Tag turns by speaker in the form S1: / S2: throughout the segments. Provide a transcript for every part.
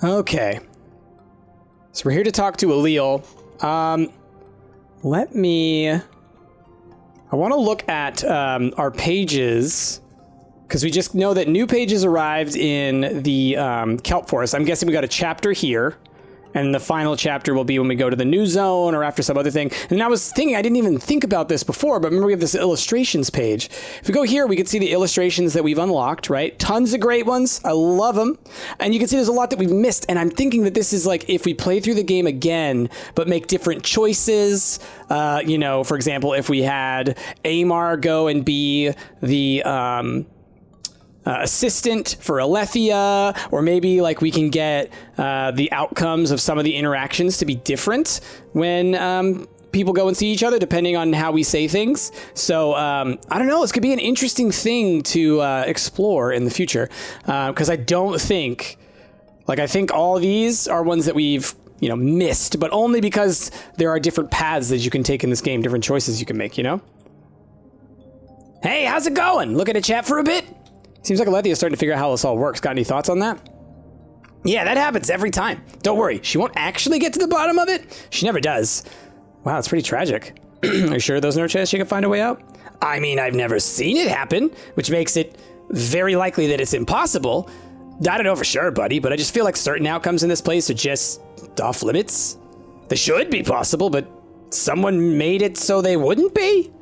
S1: Okay. So we're here to talk to Allele. Let me... I want to look at our pages, because we just know that new pages arrived in the Kelp Forest. I'm guessing we got a chapter here, and the final chapter will be when we go to the new zone or after some other thing. And I was thinking, I didn't even think about this before, but remember we have this illustrations page. If we go here, we can see the illustrations that we've unlocked, right? Tons of great ones. I love them. And you can see there's a lot that we've missed. And I'm thinking that this is like if we play through the game again, but make different choices. You know, for example, if we had Amar go and be the... assistant for Alethea, or maybe like we can get the outcomes of some of the interactions to be different when people go and see each other, depending on how we say things. So I don't know, this could be an interesting thing to explore in the future, because I don't think, like, I think all these are ones that we've, you know, missed, but only because there are different paths that you can take in this game, different choices you can make, you know? Hey, how's it going? Looking to chat for a bit? Seems like Alethea's starting to figure out how this all works. Got any thoughts on that? Yeah, that happens every time. Don't worry, she won't actually get to the bottom of it. She never does. Wow, it's pretty tragic. Are you sure there's no chance she can find a way out? I mean, I've never seen it happen, which makes it very likely that it's impossible. I don't know for sure, buddy, but I just feel like certain outcomes in this place are just off limits. They should be possible, but someone made it so they wouldn't be?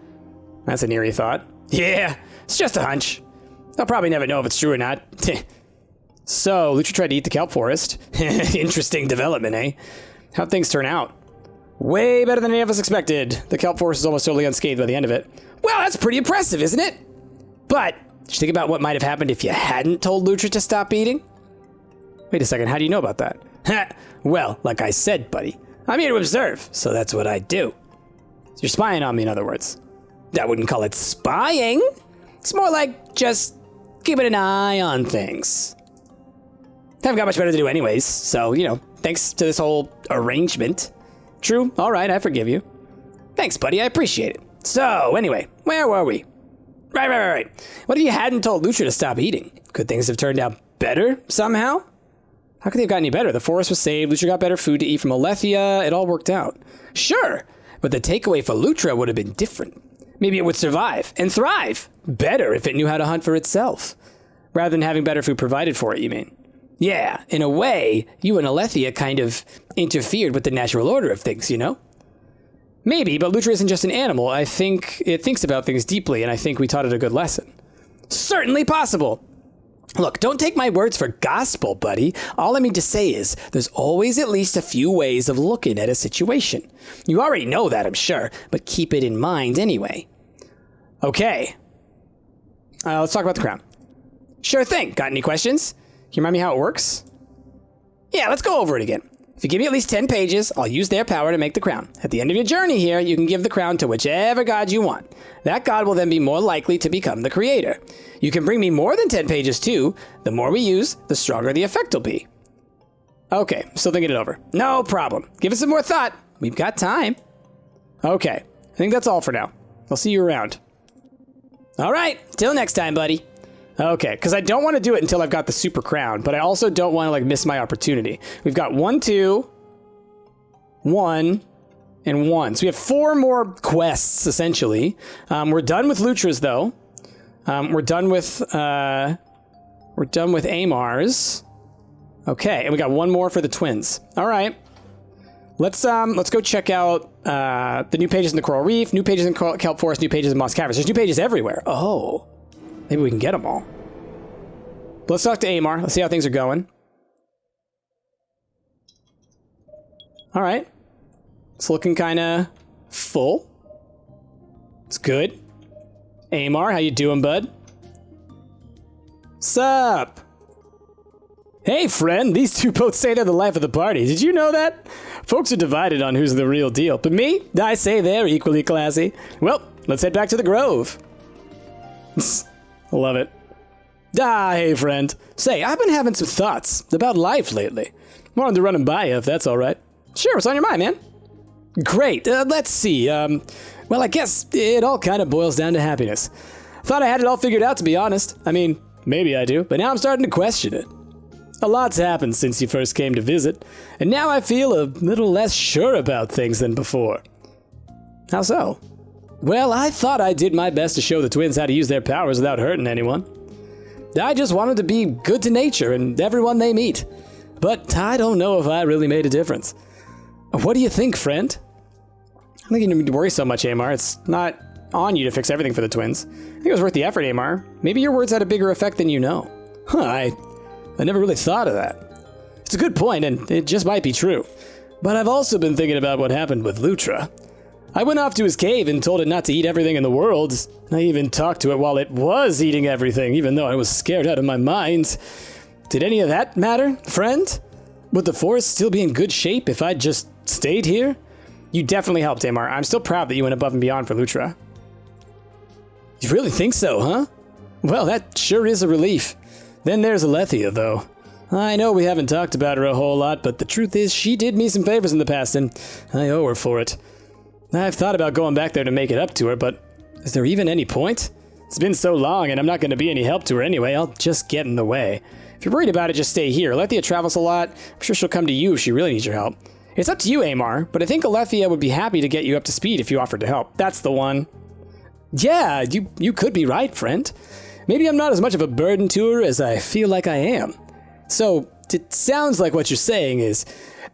S1: That's an eerie thought. Yeah, it's just a hunch. I'll probably never know if it's true or not. So, Lucha tried to eat the kelp forest. Interesting development, eh? How'd things turn out? Way better than any of us expected. The kelp forest is almost totally unscathed by the end of it. Well, that's pretty impressive, isn't it? But, did you think about what might have happened if you hadn't told Lucha to stop eating? Wait a second, how do you know about that? Well, like I said, buddy, I'm here to observe, so that's what I do. So you're spying on me, in other words. I wouldn't call it spying. It's more like just keeping an eye on things. Haven't got much better to do anyways, so, you know, thanks to this whole arrangement. True, all right, I forgive you. Thanks, buddy, I appreciate it. So, anyway, where were we? Right. What if you hadn't told Lucha to stop eating? Could things have turned out better, somehow? How could they have gotten any better? The forest was saved, Lucha got better food to eat from Alethea, it all worked out. Sure, but the takeaway for Lucha would have been different. Maybe it would survive and thrive better if it knew how to hunt for itself, rather than having better food provided for it, you mean? Yeah, in a way, you and Alethea kind of interfered with the natural order of things, you know? Maybe, but Lucha isn't just an animal. I think it thinks about things deeply, and I think we taught it a good lesson. Certainly possible. Look, don't take my words for gospel, buddy. All I mean to say is, there's always at least a few ways of looking at a situation. You already know that, I'm sure, but keep it in mind anyway. Okay. Let's talk about the crown. Sure thing. Got any questions? Can you remind me how it works? Yeah, let's go over it again. If you give me at least 10 pages, I'll use their power to make the crown. At the end of your journey here, you can give the crown to whichever god you want. That god will then be more likely to become the creator. You can bring me more than 10 pages too. The more we use, the stronger the effect will be. Okay, still thinking it over. No problem. Give it some more thought. We've got time. Okay, I think that's all for now. I'll see you around. All right, till next time, buddy. Okay, because I don't want to do it until I've got the super crown, but I also don't want to like miss my opportunity. We've got 1, 2, 1, and 1. So we have 4 more quests, essentially. We're done with Lutra's, though. We're done with Amar's. Okay, and we got 1 more for the twins. All right. Let's go check out the new pages in the Coral Reef, new pages in Kelp Forest, new pages in Moss Caverns. There's new pages everywhere. Oh. Maybe we can get them all. Let's talk to Amar. Let's see how things are going. All right. It's looking kind of full. It's good. Amar, how you doing, bud? Sup? Hey, friend. These two both say they're the life of the party. Did you know that? Folks are divided on who's the real deal. But me, I say they're equally classy. Well, let's head back to the Grove. Love it. Hey, friend. Say, I've been having some thoughts about life lately. Wanted to run them by you, if that's all right. Sure, what's on your mind, man? Great. Let's see. Well, I guess it all kind of boils down to happiness. Thought I had it all figured out, to be honest. I mean, maybe I do, but now I'm starting to question it. A lot's happened since you first came to visit, and now I feel a little less sure about things than before. How so? Well, I thought I did my best to show the twins how to use their powers without hurting anyone. I just wanted to be good to nature and everyone they meet. But I don't know if I really made a difference. What do you think, friend? I don't think you need to worry so much, Amar. It's not on you to fix everything for the twins. I think it was worth the effort, Amar. Maybe your words had a bigger effect than you know. Huh, I never really thought of that. It's a good point, and it just might be true. But I've also been thinking about what happened with Lutra. I went off to his cave and told it not to eat everything in the world. I even talked to it while it was eating everything, even though I was scared out of my mind. Did any of that matter, friend? Would the forest still be in good shape if I'd just stayed here? You definitely helped, Amar. I'm still proud that you went above and beyond for Lutra. You really think so, huh? Well, that sure is a relief. Then there's Alethea, though. I know we haven't talked about her a whole lot, but the truth is she did me some favors in the past, and I owe her for it. I've thought about going back there to make it up to her, but is there even any point? It's been so long, and I'm not going to be any help to her anyway. I'll just get in the way. If you're worried about it, just stay here. Alethea travels a lot. I'm sure she'll come to you if she really needs your help. It's up to you, Amar, but I think Alethea would be happy to get you up to speed if you offered to help. That's the one. Yeah, you could be right, friend. Maybe I'm not as much of a burden to her as I feel like I am. So, it sounds like what you're saying is,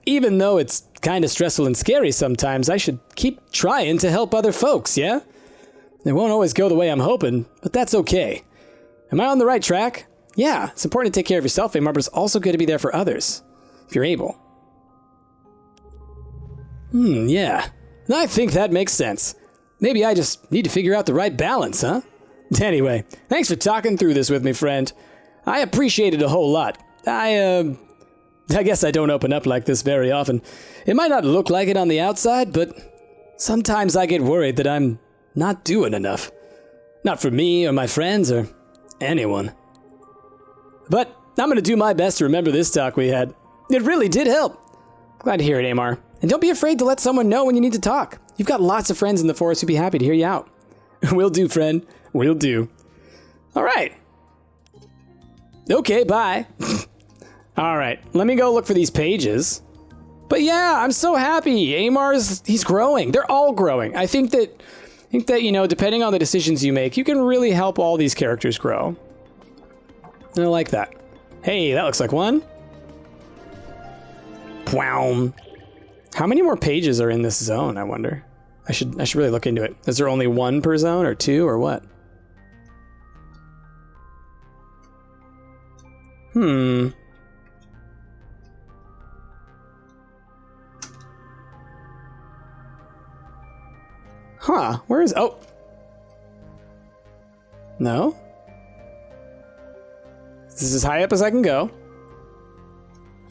S1: even though it's kind of stressful and scary sometimes, I should keep trying to help other folks, yeah? It won't always go the way I'm hoping, but that's okay. Am I on the right track? Yeah, it's important to take care of yourself, Amar, but it's also good to be there for others, if you're able. Yeah. I think that makes sense. Maybe I just need to figure out the right balance, huh? Anyway, thanks for talking through this with me, friend. I appreciate it a whole lot. I guess I don't open up like this very often. It might not look like it on the outside, but sometimes I get worried that I'm not doing enough. Not for me or my friends or anyone. But I'm going to do my best to remember this talk we had. It really did help. Glad to hear it, Amar. And don't be afraid to let someone know when you need to talk. You've got lots of friends in the forest who'd be happy to hear you out. Will do, friend. Will do. All right. Okay, bye. All right, let me go look for these pages. But yeah, I'm so happy. He's growing. They're all growing. I think that, you know, depending on the decisions you make, you can really help all these characters grow. And I like that. Hey, that looks like one. Wow. How many more pages are in this zone, I wonder? I should really look into it. Is there only one per zone or two or what? Huh, where is... Oh! No? This is as high up as I can go.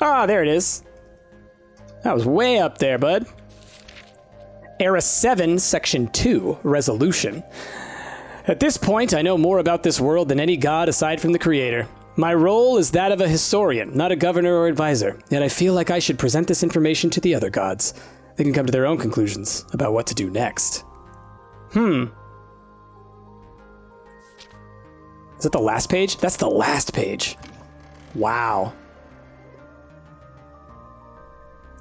S1: Ah, there it is. That was way up there, bud. Era 7, Section 2, Resolution. At this point, I know more about this world than any god aside from the Creator. My role is that of a historian, not a governor or advisor, yet I feel like I should present this information to the other gods. They can come to their own conclusions about what to do next. Is that the last page? That's the last page. Wow.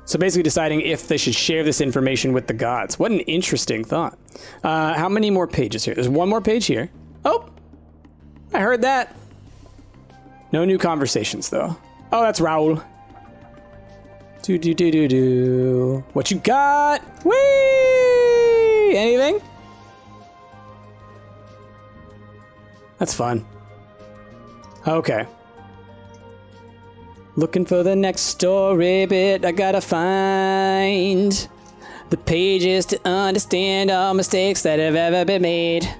S1: So basically deciding if they should share this information with the gods. What an interesting thought. How many more pages here? There's one more page here. Oh, I heard that. No new conversations, though. Oh, that's Raoul. Do. What you got? Whee! Anything? That's fun. Okay. Looking for the next story bit. I gotta find the pages to understand all mistakes that have ever been made,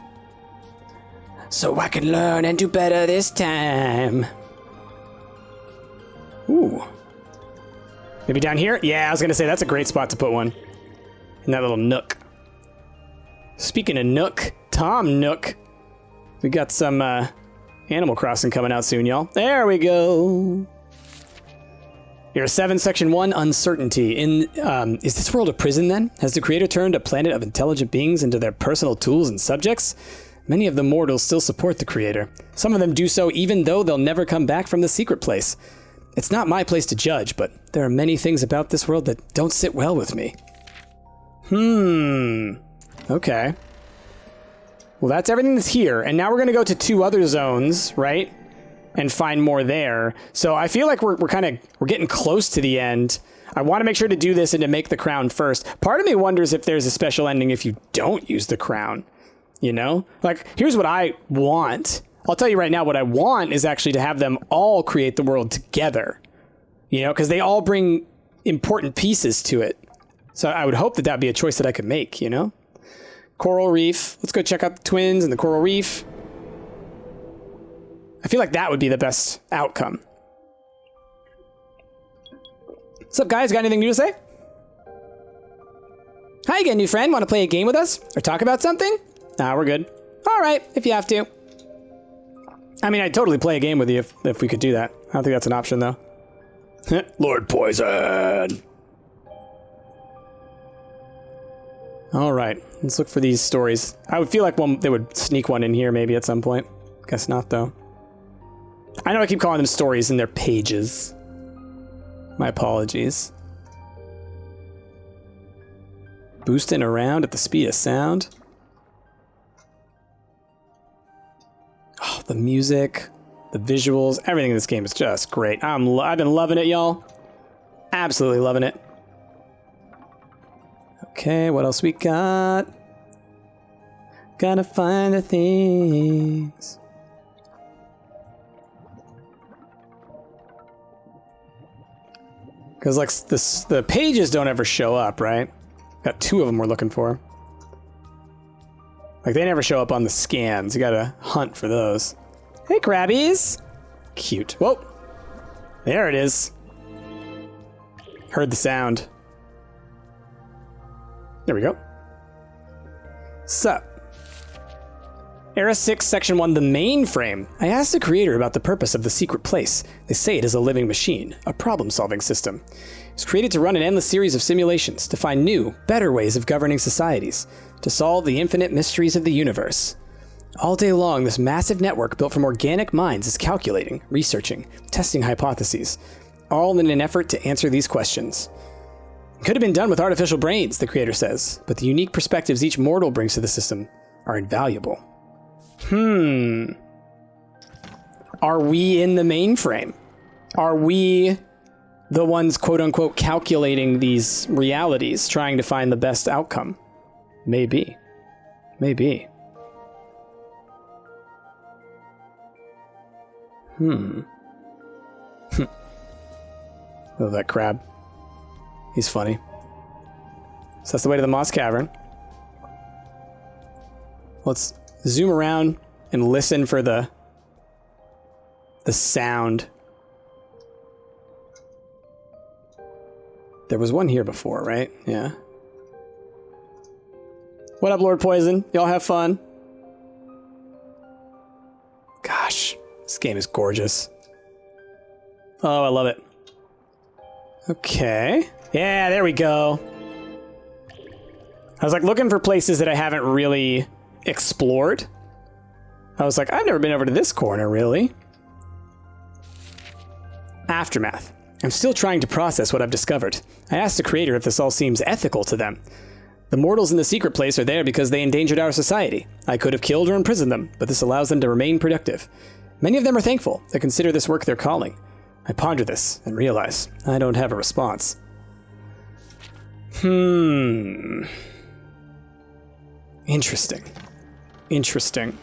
S1: so I can learn and do better this time. Ooh. Maybe down here? Yeah, I was gonna say that's a great spot to put one. In that little nook. Speaking of Nook, Tom Nook. We got some Animal Crossing coming out soon, y'all. There we go. Era 7, Section 1, Uncertainty. Is this world a prison, then? Has the Creator turned a planet of intelligent beings into their personal tools and subjects? Many of the mortals still support the Creator. Some of them do so even though they'll never come back from the secret place. It's not my place to judge, but there are many things about this world that don't sit well with me. Okay. Well, that's everything that's here. And now we're going to go to 2 other zones, right? And find more there. So I feel like we're getting close to the end. I want to make sure to do this and to make the crown first. Part of me wonders if there's a special ending if you don't use the crown. You know? Like, here's what I want. I'll tell you right now, what I want is actually to have them all create the world together. You know, because they all bring important pieces to it. So I would hope that that would be a choice that I could make, you know? Coral Reef. Let's go check out the twins and the Coral Reef. I feel like that would be the best outcome. What's up, guys? Got anything new to say? Hi again, new friend. Want to play a game with us? Or talk about something? Nah, we're good. All right, if you have to. I mean, I'd totally play a game with you if we could do that. I don't think that's an option, though. Lord Poison! All right, let's look for these stories. I would feel like they would sneak one in here maybe at some point. Guess not, though. I know I keep calling them stories in their pages. My apologies. Boosting around at the speed of sound. Oh, the music, the visuals, everything in this game is just great. I've been loving it, y'all. Absolutely loving it. Okay, what else we got? Gotta find the things. Because, like, the pages don't ever show up, right? Got 2 of them we're looking for. Like, they never show up on the scans. You gotta hunt for those. Hey, crabbies! Cute. Whoa! There it is. Heard the sound. There we go. Sup? Era 6, Section 1, the mainframe. I asked the creator about the purpose of the secret place. They say it is a living machine, a problem-solving system. It was created to run an endless series of simulations, to find new, better ways of governing societies, to solve the infinite mysteries of the universe. All day long, this massive network built from organic minds is calculating, researching, testing hypotheses, all in an effort to answer these questions. It could have been done with artificial brains, the creator says, but the unique perspectives each mortal brings to the system are invaluable. Are we in the mainframe? Are we the ones, quote-unquote, calculating these realities, trying to find the best outcome? Maybe. Maybe. Oh, that crab. He's funny. So that's the way to the Moss Cavern. Let's zoom around and listen for the sound. There was one here before, right? Yeah. What up, Lord Poison? Y'all have fun? Gosh, this game is gorgeous. Oh, I love it. Okay. Yeah, there we go. I was like looking for places that I haven't really explored. I was like, I've never been over to this corner, really. Aftermath. I'm still trying to process what I've discovered. I asked the creator if this all seems ethical to them. The mortals in the secret place are there because they endangered our society. I could have killed or imprisoned them, but this allows them to remain productive. Many of them are thankful. They consider this work their calling. I ponder this and realize I don't have a response. Interesting. Interesting.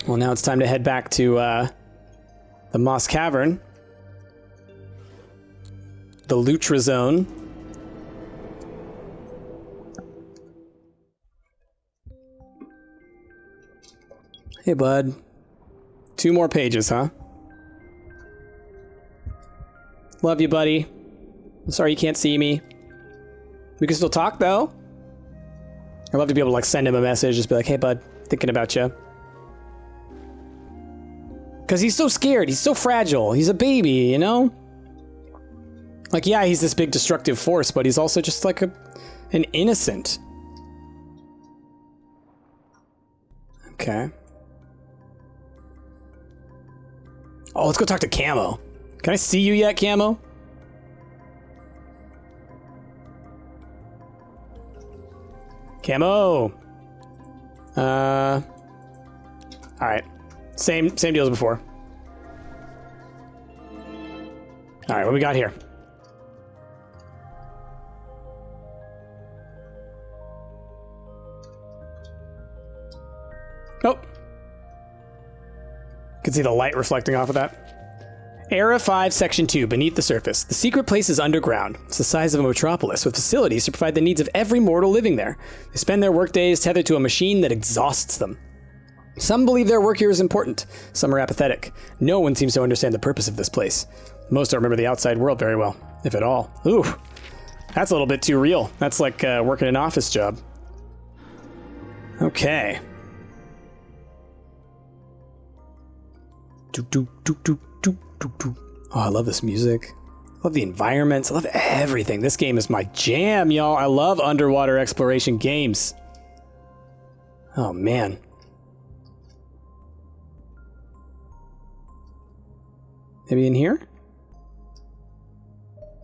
S1: Well, now it's time to head back to the Moss Cavern. The Lutra Zone. Hey, bud. 2 more pages, huh? Love you, buddy. I'm sorry you can't see me. We can still talk, though. I'd love to be able to, like, send him a message, just be like, hey, bud, thinking about you. Because he's so scared. He's so fragile. He's a baby, you know? Like, yeah, he's this big destructive force, but he's also just like an innocent. Okay. Oh, let's go talk to Camo. Can I see you yet, Camo? Camo! Alright. Same deal as before. Alright, what we got here? Oh! You can see the light reflecting off of that. Era 5, Section 2, Beneath the Surface. The secret place is underground. It's the size of a metropolis, with facilities to provide the needs of every mortal living there. They spend their workdays tethered to a machine that exhausts them. Some believe their work here is important. Some are apathetic. No one seems to understand the purpose of this place. Most don't remember the outside world very well, if at all. Ooh, that's a little bit too real. That's like working an office job. Okay. Oh, I love this music. I love the environments. I love everything. This game is my jam, y'all. I love underwater exploration games. Oh, man. Maybe in here?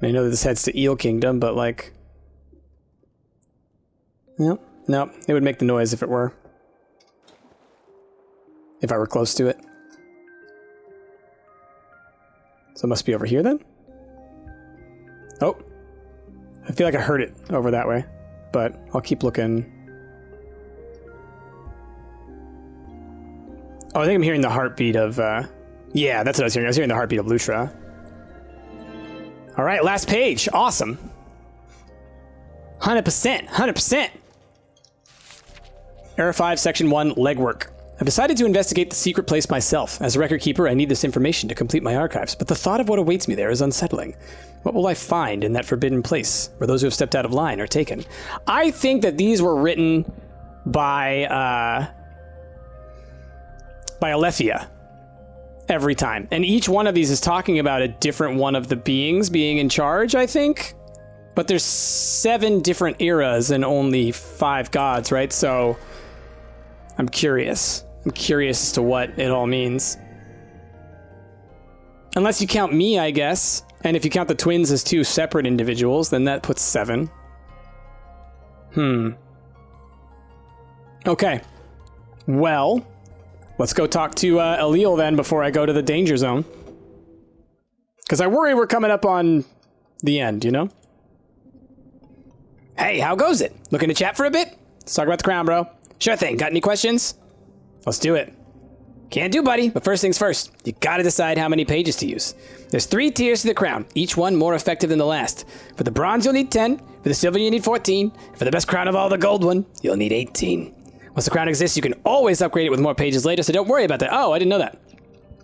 S1: I know that this heads to Eel Kingdom, but like... No, no. It would make the noise if it were. If I were close to it. So it must be over here then? Oh. I feel like I heard it over that way, but I'll keep looking. Oh, I think I'm hearing the heartbeat of, yeah, that's what I was hearing. I was hearing the heartbeat of Lutra. All right, last page. Awesome. 100%, 100%. Era 5, Section 1, Legwork. I've decided to investigate the secret place myself. As a record keeper, I need this information to complete my archives, but the thought of what awaits me there is unsettling. What will I find in that forbidden place, where those who have stepped out of line are taken? I think that these were written by Alethea every time. And each one of these is talking about a different one of the beings being in charge, I think. But there's 7 different eras and only 5 gods, right? So I'm curious. I'm curious as to what it all means. Unless you count me, I guess. And if you count the twins as 2 separate individuals, then that puts 7. Okay. Well, let's go talk to Alil then before I go to the danger zone. Because I worry we're coming up on the end, you know? Hey, how goes it? Looking to chat for a bit? Let's talk about the crown, bro. Sure thing. Got any questions? Let's do it. Can do, buddy, but first things first. You gotta decide how many pages to use. There's 3 tiers to the crown, each one more effective than the last. For the bronze, you'll need 10. For the silver, you need 14. For the best crown of all, the gold one, you'll need 18. Once the crown exists, you can always upgrade it with more pages later, so don't worry about that. Oh, I didn't know that.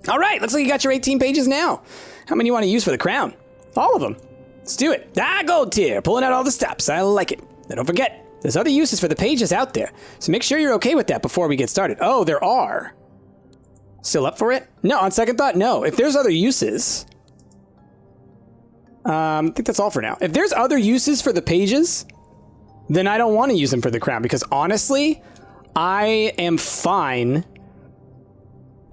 S1: All right, looks like you got your 18 pages now. How many you want to use for the crown? All of them. Let's do it. Gold tier, pulling out all the stops. I like it. Now don't forget, there's other uses for the pages out there, so make sure you're okay with that before we get started. Oh, there are. Still up for it? No, on second thought, no. If there's other uses... I think that's all for now. If there's other uses for the pages, then I don't want to use them for the crown, because honestly, I am fine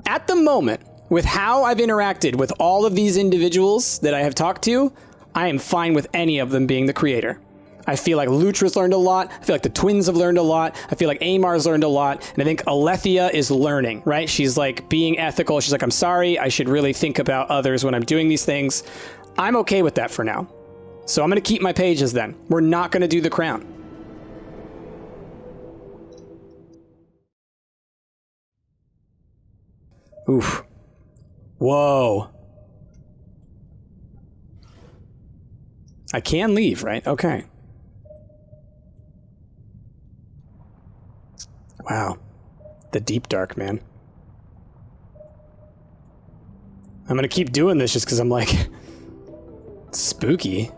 S1: at the moment with how I've interacted with all of these individuals that I have talked to. I am fine with any of them being the creator. I feel like Lutra's learned a lot. I feel like the twins have learned a lot. I feel like Amar's learned a lot. And I think Alethea is learning, right? She's like being ethical. She's like, I'm sorry. I should really think about others when I'm doing these things. I'm okay with that for now. So I'm going to keep my pages then. We're not going to do the crown. Oof. Whoa. I can leave, right? Okay. Wow. The deep dark, man. I'm gonna keep doing this just because I'm like... spooky.